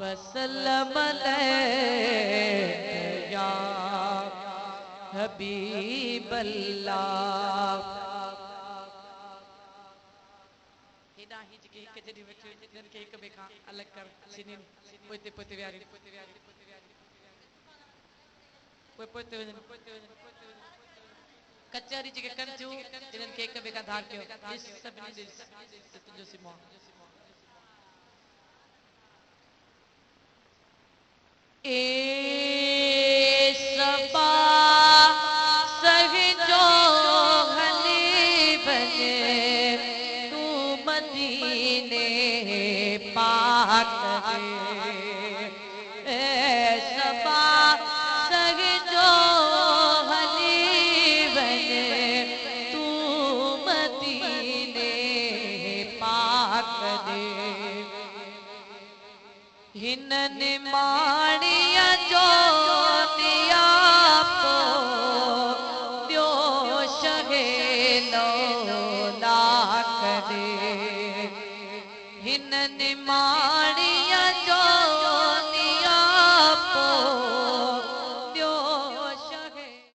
वसल्लम या हबीबल्लाह। हिना हिज के हिक जड़ी वठ जन के एक बेखा अलग कर सिनिन पोते पोते व्यारी कोई पोते कचहरी जे कंजू जिनन के एक बेखा धार के इस सब ने तुझो सिमो ए सबा सहजो हली बने तू मदीने पाक ए सबा सहजो हली बने तू मदीने पाक दे हिनन माणिया जो दिया पो दियो शगे लो लाख दे हिनन माणी